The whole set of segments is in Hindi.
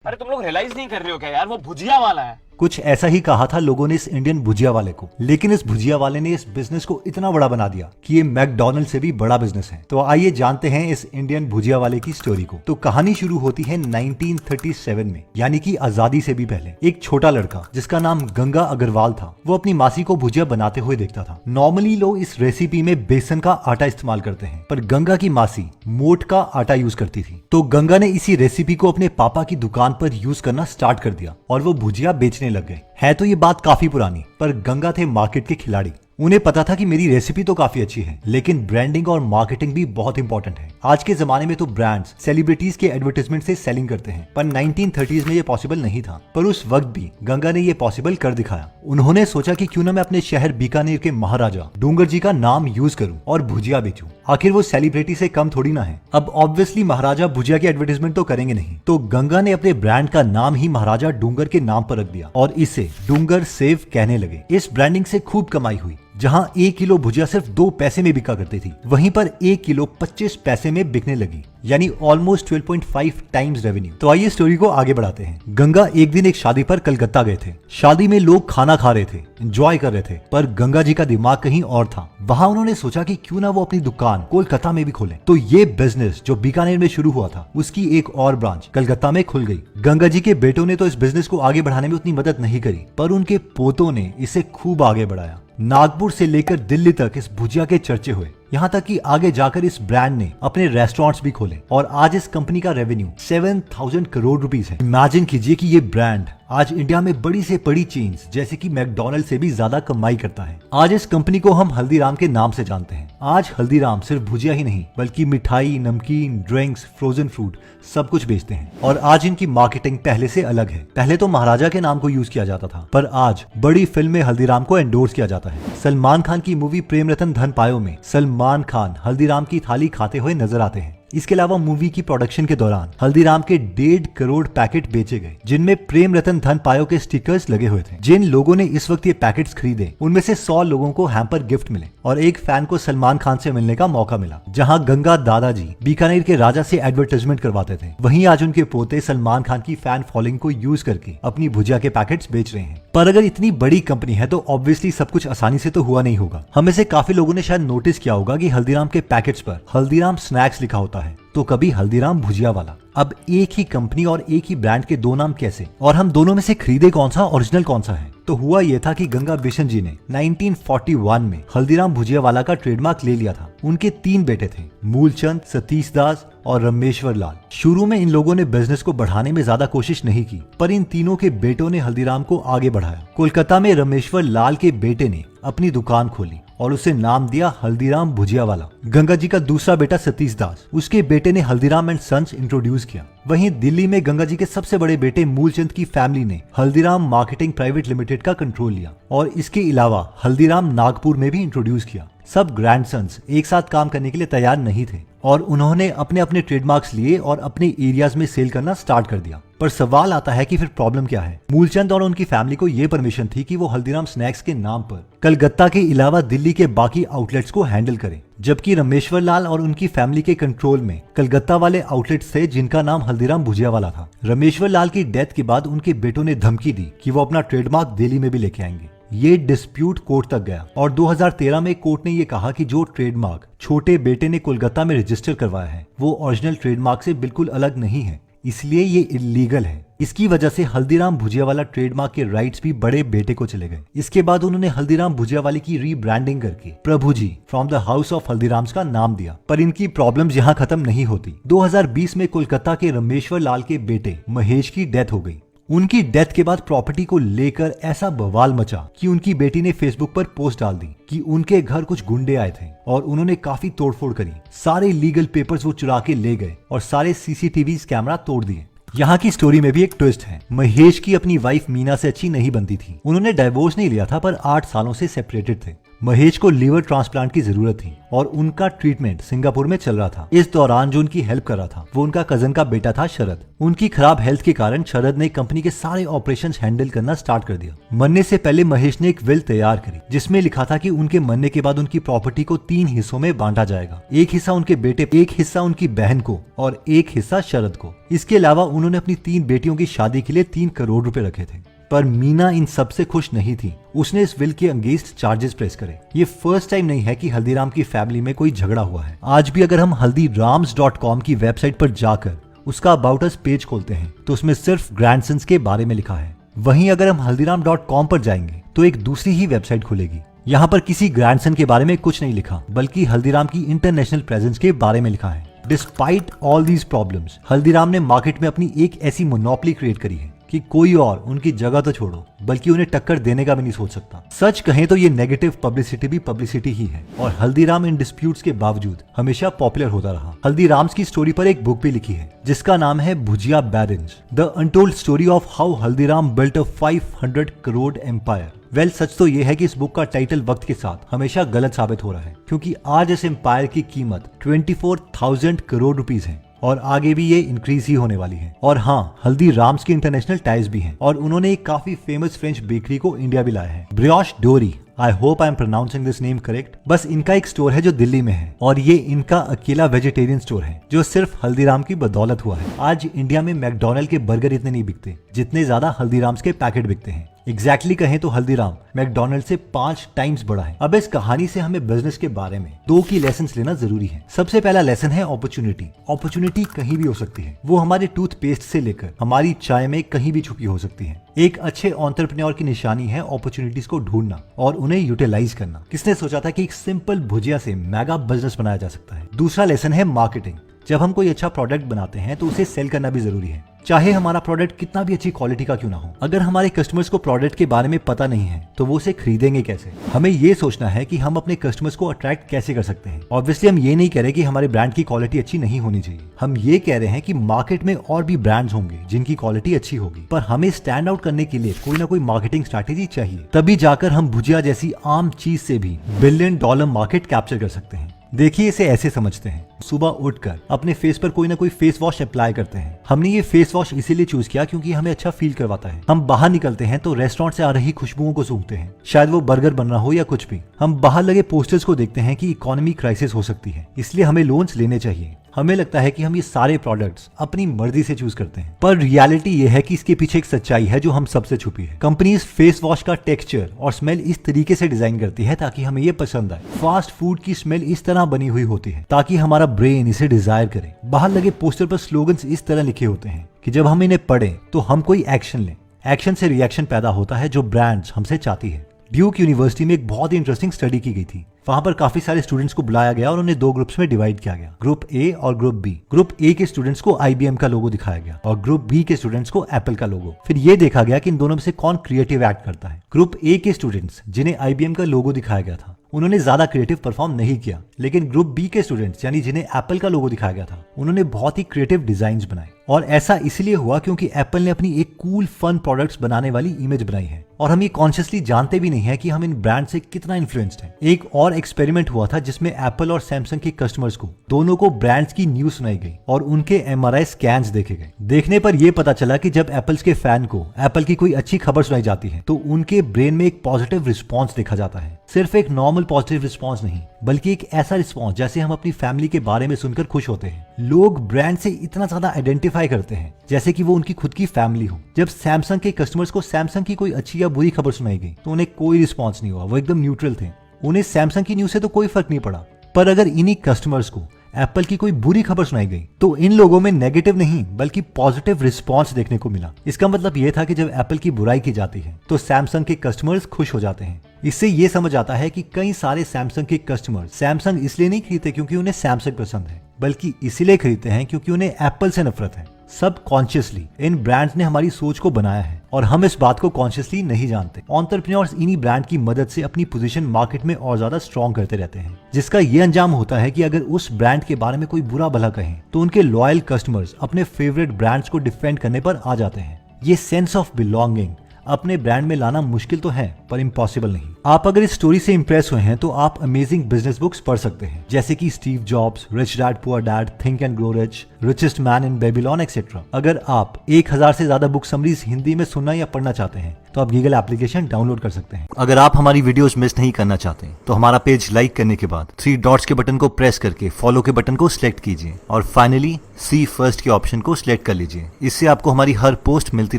अरे तुम लोग रियलाइज नहीं कर रहे हो क्या यार, वो भुजिया वाला है। कुछ ऐसा ही कहा था लोगों ने इस इंडियन भुजिया वाले को, लेकिन इस भुजिया वाले ने इस बिजनेस को इतना बड़ा बना दिया कि ये मैकडॉनल्ड से भी बड़ा बिजनेस है। तो आइए जानते हैं इस इंडियन भुजिया वाले की स्टोरी को। तो कहानी शुरू होती है 1937 में, यानी कि आजादी से भी पहले। एक छोटा लड़का जिसका नाम गंगा अग्रवाल था, वो अपनी मासी को भुजिया बनाते हुए देखता था। नॉर्मली लोग इस रेसिपी में बेसन का आटा इस्तेमाल करते हैं, पर गंगा की मासी मोट का आटा यूज करती थी। तो गंगा ने इसी रेसिपी को अपने पापा की दुकान पर यूज करना स्टार्ट कर दिया और वो भुजिया बेचने लग गए। है तो ये बात काफी पुरानी, पर गंगा थे मार्केट के खिलाड़ी। उन्हें पता था कि मेरी रेसिपी तो काफी अच्छी है, लेकिन ब्रांडिंग और मार्केटिंग भी बहुत इंपॉर्टेंट है। आज के जमाने में तो ब्रांड्स सेलिब्रिटीज के एडवर्टाइजमेंट से सेलिंग करते हैं, पर 1930s में ये पॉसिबल नहीं था। पर उस वक्त भी गंगा ने ये पॉसिबल कर दिखाया। उन्होंने सोचा कि क्यों ना मैं अपने शहर बीकानेर के महाराजा डूंगर जी का नाम यूज करूं और भुजिया बेचूं। आखिर वो सेलिब्रिटी से कम थोड़ी ना है। अब ऑब्वियसली महाराजा भुजिया की एडवर्टाइजमेंट तो करेंगे नहीं, तो गंगा ने अपने ब्रांड का नाम ही महाराजा डूंगर के नाम पर रख दिया और इसे डूंगर सेव कहने लगे। इस ब्रांडिंग से खूब कमाई हुई। जहां 1 किलो भुजिया सिर्फ 2 पैसे में बिका करती थी, वहीं पर 1 किलो 25 पैसे में बिकने लगी, यानी ऑलमोस्ट 12.5 टाइम्स रेवेन्यू। तो आइए स्टोरी को आगे बढ़ाते हैं। गंगा एक दिन एक शादी पर कलकत्ता गए थे। शादी में लोग खाना खा रहे थे, एंजॉय कर रहे थे, पर गंगा जी का दिमाग कहीं और था। वहां उन्होंने सोचा कि क्यों ना वो अपनी दुकान कोलकाता में भी खोलें। तो ये बिजनेस जो बीकानेर में शुरू हुआ था, उसकी एक और ब्रांच कलकत्ता में खुल गई। गंगा जी के बेटों ने तो इस बिजनेस को आगे बढ़ाने में उतनी मदद नहीं करी, पर उनके पोतों ने इसे खूब आगे बढ़ाया। नागपुर से लेकर दिल्ली तक इस भुजिया के चर्चे हुए, यहाँ तक कि आगे जाकर इस ब्रांड ने अपने रेस्टोरेंट्स भी खोले और आज इस कंपनी का रेवेन्यू 7000 करोड़ रुपीस है। इमेजिन कीजिए कि ये ब्रांड आज इंडिया में बड़ी से बड़ी चेन्स जैसे कि मैकडॉनल्ड से भी ज्यादा कमाई करता है। आज इस कंपनी को हम हल्दीराम के नाम से जानते हैं। आज हल्दीराम सिर्फ भुजिया ही नहीं, बल्कि मिठाई, नमकीन, ड्रिंक्स, फ्रोजन फ्रूट सब कुछ बेचते हैं। और आज इनकी मार्केटिंग पहले से अलग है। पहले तो महाराजा के नाम को यूज किया जाता था, पर आज बड़ी फिल्म में हल्दीराम को एंडोर्स किया जाता है। सलमान खान की मूवी प्रेम रतन धन पायो में सलमान खान हल्दीराम की थाली खाते हुए नजर आते हैं। इसके अलावा मूवी की प्रोडक्शन के दौरान हल्दीराम के 1.5 करोड़ पैकेट बेचे गए, जिनमें प्रेम रतन धन पायो के स्टिकर्स लगे हुए थे। जिन लोगों ने इस वक्त ये पैकेट्स खरीदे, उनमें से 100 लोगों को हैम्पर गिफ्ट मिले और एक फैन को सलमान खान से मिलने का मौका मिला। जहां गंगा दादाजी बीकानेर के राजा से एडवर्टाइजमेंट करवाते थे, वहीं आज उनके पोते सलमान खान की फैन फॉलोइंग को यूज करके अपनी भुजिया के पैकेट्स बेच रहे हैं। पर अगर इतनी बड़ी कंपनी है तो ऑब्वियसली सब कुछ आसानी से तो हुआ नहीं होगा। हम में से काफी लोगों ने शायद नोटिस किया होगा कि हल्दीराम के पैकेट्स पर हल्दीराम स्नैक्स लिखा होता है, तो कभी हल्दीराम भुजिया वाला। अब एक ही कंपनी और एक ही ब्रांड के 2 नाम कैसे, और हम दोनों में से खरीदे कौन सा, ओरिजिनल कौन सा है? तो हुआ यह था कि गंगा बिशन जी ने 1941 में हल्दीराम भुजिया वाला का ट्रेडमार्क ले लिया था। उनके 3 बेटे थे, मूलचंद, सतीश दास और रमेश्वर लाल। शुरू में इन लोगों ने बिजनेस को बढ़ाने में ज्यादा कोशिश नहीं की, पर इन तीनों के बेटों ने हल्दीराम को आगे बढ़ाया। कोलकाता में रमेश्वर लाल के बेटे ने अपनी दुकान खोली और उसे नाम दिया हल्दीराम भुजिया वाला। गंगा जी का दूसरा बेटा सतीश दास, उसके बेटे ने हल्दीराम एंड सन्स इंट्रोड्यूस किया। वहीं दिल्ली में गंगा जी के सबसे बड़े बेटे मूलचंद की फैमिली ने हल्दीराम मार्केटिंग प्राइवेट लिमिटेड का कंट्रोल लिया और इसके अलावा हल्दीराम नागपुर में भी इंट्रोड्यूस किया। सब ग्रैंडसन्स एक साथ काम करने के लिए तैयार नहीं थे और उन्होंने अपने अपने ट्रेडमार्क्स लिए और अपने एरियाज में सेल करना स्टार्ट कर दिया। पर सवाल आता है कि फिर प्रॉब्लम क्या है? मूलचंद और उनकी फैमिली को यह परमिशन थी कि वो हल्दीराम स्नैक्स के नाम पर कलकत्ता के अलावा दिल्ली के बाकी आउटलेट्स को हैंडल करें, जबकि रमेश्वर लाल और उनकी फैमिली के कंट्रोल में कलकत्ता वाले आउटलेट्स थे जिनका नाम हल्दीराम भुजिया वाला था। रमेश्वर लाल की डेथ के बाद उनके बेटों ने धमकी दी कि वो अपना ट्रेडमार्क दिल्ली में भी लेके आएंगे। ये डिस्प्यूट कोर्ट तक गया और 2013 में कोर्ट ने ये कहा कि जो ट्रेडमार्क छोटे बेटे ने कोलकाता में रजिस्टर करवाया है, वो ओरिजिनल ट्रेडमार्क से बिल्कुल अलग नहीं है, इसलिए ये इलीगल है। इसकी वजह से हल्दीराम भुजिया वाला ट्रेडमार्क के राइट्स भी बड़े बेटे को चले गए। इसके बाद उन्होंने हल्दीराम भुजिया वाली की रीब्रांडिंग करके Prabhu ji from the house of Haldiram's का नाम दिया। पर इनकी प्रॉब्लम्स यहाँ खत्म नहीं होती। 2020 में कोलकाता के रमेश्वर लाल के बेटे महेश की डेथ हो गई। उनकी डेथ के बाद प्रॉपर्टी को लेकर ऐसा बवाल मचा कि उनकी बेटी ने फेसबुक पर पोस्ट डाल दी कि उनके घर कुछ गुंडे आए थे और उन्होंने काफी तोड़फोड़ करी। सारे लीगल पेपर्स वो चुरा के ले गए और सारे सीसीटीवी कैमरा तोड़ दिए। यहाँ की स्टोरी में भी एक ट्विस्ट है। महेश की अपनी वाइफ मीना से अच्छी नहीं बनती थी। उन्होंने डाइवोर्स नहीं लिया था, पर 8 सालों से सेपरेटेड थे। महेश को लीवर ट्रांसप्लांट की जरूरत थी और उनका ट्रीटमेंट सिंगापुर में चल रहा था। इस दौरान जो उनकी हेल्प कर रहा था वो उनका कजन का बेटा था शरद। उनकी खराब हेल्थ के कारण शरद ने कंपनी के सारे ऑपरेशंस हैंडल करना स्टार्ट कर दिया। मरने से पहले महेश ने एक विल तैयार करी जिसमें लिखा था कि उनके मरने के बाद उनकी प्रॉपर्टी को 3 हिस्सों में बांटा जाएगा। एक हिस्सा उनके बेटे, एक हिस्सा उनकी बहन को और एक हिस्सा शरद को। इसके अलावा उन्होंने अपनी 3 बेटियों की शादी के लिए 3 करोड़ रुपए रखे थे। पर मीना इन सब से खुश नहीं थी। उसने इस विल के अगेंस्ट चार्जेस प्रेस करे। ये फर्स्ट टाइम नहीं है कि हल्दीराम की फैमिली में कोई झगड़ा हुआ है। आज भी अगर हम हल्दीराम्स.com की वेबसाइट पर जाकर उसका अबाउट अस पेज खोलते हैं तो उसमें सिर्फ ग्रैंडसन्स के बारे में लिखा है। वहीं अगर हम हल्दीराम.com पर जाएंगे तो एक दूसरी ही वेबसाइट खुलेगी। यहाँ पर किसी ग्रैंडसन के बारे में कुछ नहीं लिखा, बल्कि हल्दीराम की इंटरनेशनल प्रेजेंस के बारे में लिखा है। Despite all these problems, Haldiram ने मार्केट में अपनी एक ऐसी मोनोपोली क्रिएट करी है कि कोई और उनकी जगह तो छोड़ो बल्कि उन्हें टक्कर देने का भी नहीं सोच सकता। सच कहें तो ये नेगेटिव पब्लिसिटी भी पब्लिसिटी ही है और हल्दीराम इन डिस्प्यूट्स के बावजूद हमेशा पॉपुलर होता रहा। हल्दीराम्स की स्टोरी पर एक बुक भी लिखी है जिसका नाम है Bhujia barons, the untold story of how Haldiram built a 500 crore empire. Well, सच तो ये है कि इस बुक का टाइटल वक्त के साथ हमेशा गलत साबित हो रहा है, क्योंकि आज इस एम्पायर की कीमत 24,000 करोड़ रुपीस है और आगे भी ये इंक्रीज ही होने वाली है। और हाँ, हल्दीराम्स की इंटरनेशनल टाइज भी हैं और उन्होंने एक काफी फेमस फ्रेंच बेकरी को इंडिया भी लाया है, ब्रियोश डोरी। I hope I am pronouncing this name correct. बस इनका एक स्टोर है जो दिल्ली में है और ये इनका अकेला वेजिटेरियन स्टोर है जो सिर्फ हल्दीराम की बदौलत हुआ है। आज इंडिया में मैकडॉनल्ड के बर्गर इतने नहीं बिकते जितने ज्यादा हल्दीराम्स के पैकेट बिकते हैं। एग्जैक्टली कहें तो हल्दीराम मैकडॉनल्ड से 5 टाइम्स बड़ा है। अब इस कहानी से हमें बिजनेस के बारे में 2 की लेसन्स लेना जरूरी है। सबसे पहला लेसन है अपॉर्चुनिटी। अपॉर्चुनिटी कहीं भी हो सकती है, वो हमारे टूथपेस्ट से लेकर हमारी चाय में कहीं भी छुपी हो सकती है। एक अच्छे एंटरप्रेन्योर की निशानी है अपॉर्चुनिटीज को ढूंढना और उन्हें यूटिलाइज करना। किसने सोचा था कि एक सिंपल भुजिया से मेगा बिजनेस बनाया जा सकता है। दूसरा लेसन है मार्केटिंग। जब हम कोई अच्छा प्रोडक्ट बनाते हैं तो उसे सेल करना भी जरूरी है, चाहे हमारा प्रोडक्ट कितना भी अच्छी क्वालिटी का क्यों ना हो। अगर हमारे कस्टमर्स को प्रोडक्ट के बारे में पता नहीं है तो वो उसे खरीदेंगे कैसे। हमें ये सोचना है कि हम अपने कस्टमर्स को अट्रैक्ट कैसे कर सकते हैं। ऑब्वियसली हम ये नहीं कह रहे कि हमारे ब्रांड की क्वालिटी अच्छी नहीं होनी चाहिए। हम ये कह रहे हैं कि मार्केट में और भी ब्रांड्स होंगे जिनकी क्वालिटी अच्छी होगी, पर हमें स्टैंड आउट करने के लिए कोई ना कोई मार्केटिंग स्ट्रैटेजी चाहिए। तभी जाकर हम भुजिया जैसी आम चीज से भी $1 बिलियन मार्केट कैप्चर कर सकते हैं। देखिए, इसे ऐसे समझते हैं, सुबह उठकर अपने फेस पर कोई ना कोई फेस वॉश अप्लाई करते हैं। हमने ये फेस वॉश इसीलिए चूज किया क्योंकि हमें अच्छा फील करवाता है। हम बाहर निकलते हैं तो रेस्टोरेंट से आ रही खुशबुओं को सूंघते हैं, शायद वो बर्गर बन रहा हो या कुछ भी। हम बाहर लगे पोस्टर्स को देखते हैं कि इकोनॉमी क्राइसिस हो सकती है, इसलिए हमें लोन्स लेने चाहिए। हमें लगता है कि हम ये सारे प्रोडक्ट्स अपनी मर्जी से चूज करते हैं, पर रियलिटी ये है कि इसके पीछे एक सच्चाई है जो हम सबसे छुपी है। कंपनीज फेस वॉश का टेक्सचर और स्मेल इस तरीके से डिजाइन करती है ताकि हमें ये पसंद आए। फास्ट फूड की स्मेल इस तरह बनी हुई होती है ताकि हमारा ब्रेन इसे डिजायर करे। बाहर लगे पोस्टर पर स्लोगन्स इस तरह लिखे होते हैं कि जब हम इन्हें पढ़ें तो हम कोई एक्शन लें। एक्शन से रिएक्शन पैदा होता है जो ब्रांड्स हमसे चाहती है। ड्यूक यूनिवर्सिटी में एक बहुत ही इंटरेस्टिंग स्टडी की गई थी। वहां पर काफी सारे स्टूडेंट्स को बुलाया गया और उन्हें 2 ग्रुप्स में डिवाइड किया गया, ग्रुप ए और ग्रुप बी। ग्रुप ए के स्टूडेंट्स को IBM का लोगो दिखाया गया और ग्रुप बी के स्टूडेंट्स को एप्पल का लोगो। फिर ये देखा गया कि इन दोनों में से कौन क्रिएटिव एक्ट करता है। ग्रुप ए के स्टूडेंट्स जिन्हें IBM का लोगो दिखाया गया था उन्होंने ज्यादा क्रिएटिव परफॉर्म नहीं किया, लेकिन ग्रुप बी के स्टूडेंट्स यानी जिन्हें एप्पल का लोगो दिखाया गया था उन्होंने बहुत ही क्रिएटिव डिजाइन बनाए। और ऐसा इसलिए हुआ क्योंकि एप्पल ने अपनी एक कूल फन प्रोडक्ट्स बनाने वाली इमेज बनाई है और हम ये कॉन्शियसली जानते भी नहीं है कि हम इन ब्रांड से कितना इन्फ्लुएंस्ड हैं। एक और एक्सपेरिमेंट हुआ था जिसमें एप्पल और सैमसंग के कस्टमर्स को दोनों को ब्रांड्स की न्यूज सुनाई गई और उनके MRI स्कैन्स देखे गए। देखने पर यह पता चला कि जब एप्पल्स के फैन को एप्पल की कोई अच्छी खबर सुनाई जाती है तो उनके ब्रेन में एक पॉजिटिव रिस्पॉन्स देखा जाता है। सिर्फ एक नॉर्मल पॉजिटिव रिस्पॉन्स नहीं, बल्कि एक ऐसा रिस्पॉन्स जैसे हम अपनी फैमिली के बारे में सुनकर खुश होते हैं। लोग ब्रांड से इतना ज्यादा आइडेंटिफाई करते हैं जैसे कि वो उनकी खुद की फैमिली हो। जब सैमसंग के कस्टमर्स को सैमसंग की कोई अच्छी या बुरी खबर सुनाई गई तो उन्हें कोई रिस्पॉन्स नहीं हुआ, वो एकदम न्यूट्रल थे। उन्हें सैमसंग की न्यूज से तो कोई फर्क नहीं पड़ा। पर अगर इन्हीं कस्टमर्स को एप्पल की कोई बुरी खबर सुनाई गई तो इन लोगों में नेगेटिव नहीं बल्कि पॉजिटिव रिस्पॉन्स देखने को मिला। इसका मतलब यह था कि जब एप्पल की बुराई की जाती है तो सैमसंग के कस्टमर्स खुश हो जाते हैं। इससे ये समझ आता है कि कई सारे सैमसंग के कस्टमर्स सैमसंग इसलिए नहीं खरीदते क्योंकि उन्हें सैमसंग पसंद है, बल्कि इसीलिए खरीदते हैं क्योंकि उन्हें एप्पल से नफरत है। सब कॉन्शियसली इन ब्रांड्स ने हमारी सोच को बनाया है और हम इस बात को कॉन्शियसली नहीं जानते। एंटरप्रेन्योर्स इन्हीं ब्रांड की मदद से अपनी पोजीशन मार्केट में और ज्यादा स्ट्रॉन्ग करते रहते हैं, जिसका ये अंजाम होता है कि अगर उस ब्रांड के बारे में कोई बुरा भला कहें तो उनके लॉयल कस्टमर्स अपने फेवरेट ब्रांड्स को डिफेंड करने पर आ जाते हैं। ये सेंस ऑफ बिलोंगिंग अपने ब्रांड में लाना मुश्किल तो है पर इम्पॉसिबल नहीं। आप अगर इस स्टोरी से इंप्रेस हुए हैं तो आप अमेजिंग बिजनेस बुक्स पढ़ सकते हैं, जैसे कि Steve jobs, rich dad poor dad, think and grow rich, richest man in Babylon etcetera. अगर आप 1000 से ज्यादा बुक समरीज हिंदी में सुनना या पढ़ना चाहते हैं तो आप गीगल एप्लीकेशन डाउनलोड कर सकते हैं। अगर आप हमारी वीडियोस मिस नहीं करना चाहते तो हमारा पेज लाइक करने के बाद 3 डॉट्स के बटन को प्रेस करके फॉलो के बटन को सिलेक्ट कीजिए और फाइनली सी फर्स्ट के ऑप्शन को सिलेक्ट कर लीजिए। इससे आपको हमारी हर पोस्ट मिलती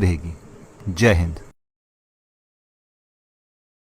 रहेगी। जय हिंद।